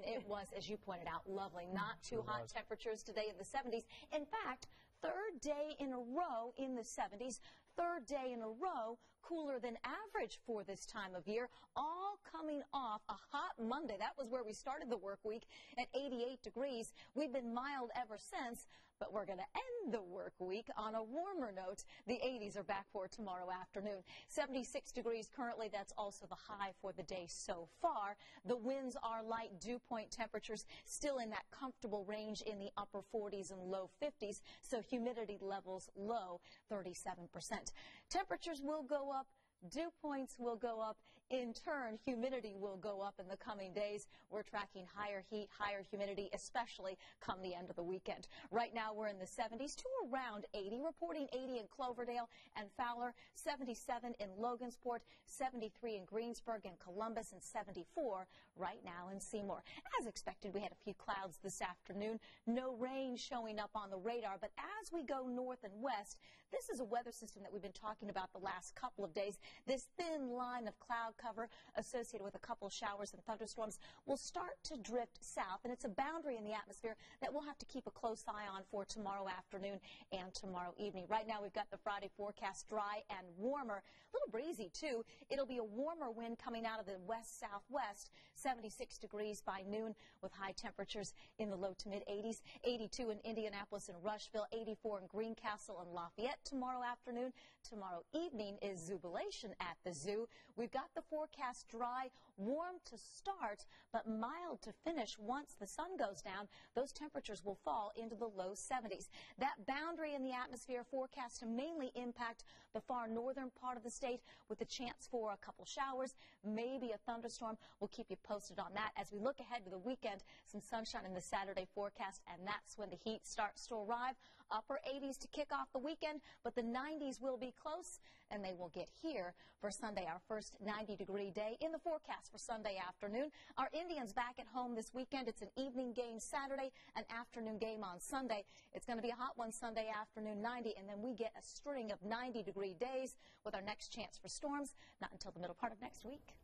It was, as you pointed out, lovely. Not too hot temperatures today in the 70s. In fact, third day in a row in the 70s. Third day in a row cooler than average for this time of year, all coming off a hot Monday. That was where we started the work week at 88 degrees. We've been mild ever since, but we're going to end the work week on a warmer note. The 80s are back for tomorrow afternoon. 76 degrees currently. That's also the high for the day so far. The winds are light. Dew point temperatures still in that comfortable range in the upper 40s and low 50s, so humidity levels low, 37%. Temperatures will go up. Dew points will go up. In turn, humidity will go up in the coming days. We're tracking higher heat, higher humidity, especially come the end of the weekend. Right now, we're in the 70s to around 80, reporting 80 in Cloverdale and Fowler, 77 in Logansport, 73 in Greensburg and Columbus, and 74 right now in Seymour. As expected, we had a few clouds this afternoon. No rain showing up on the radar, but as we go north and west, this is a weather system that we've been talking about the last couple of days. This thin line of cloud cover associated with a couple showers and thunderstorms will start to drift south, and it's a boundary in the atmosphere that we'll have to keep a close eye on for tomorrow afternoon and tomorrow evening. Right now, we've got the Friday forecast dry and warmer, a little breezy too. It'll be a warmer wind coming out of the west-southwest, 76 degrees by noon with high temperatures in the low to mid 80s, 82 in Indianapolis and Rushville, 84 in Greencastle and Lafayette tomorrow afternoon. Tomorrow evening is Jubilation at the zoo. We've got the forecast dry, warm to start, but mild to finish. Once the sun goes down, those temperatures will fall into the low 70s. That boundary in the atmosphere forecast to mainly impact the far northern part of the state with the chance for a couple showers, maybe a thunderstorm. We'll keep you posted on that. As we look ahead to the weekend, some sunshine in the Saturday forecast, and that's when the heat starts to arrive. Upper 80s to kick off the weekend, but the 90s will be close, and they will get here for Sunday, our first 90-degree day in the forecast for Sunday afternoon. Our Indians back at home this weekend. It's an evening game Saturday, an afternoon game on Sunday. It's going to be a hot one Sunday afternoon, 90, and then we get a string of 90-degree days with our next chance for storms, not until the middle part of next week.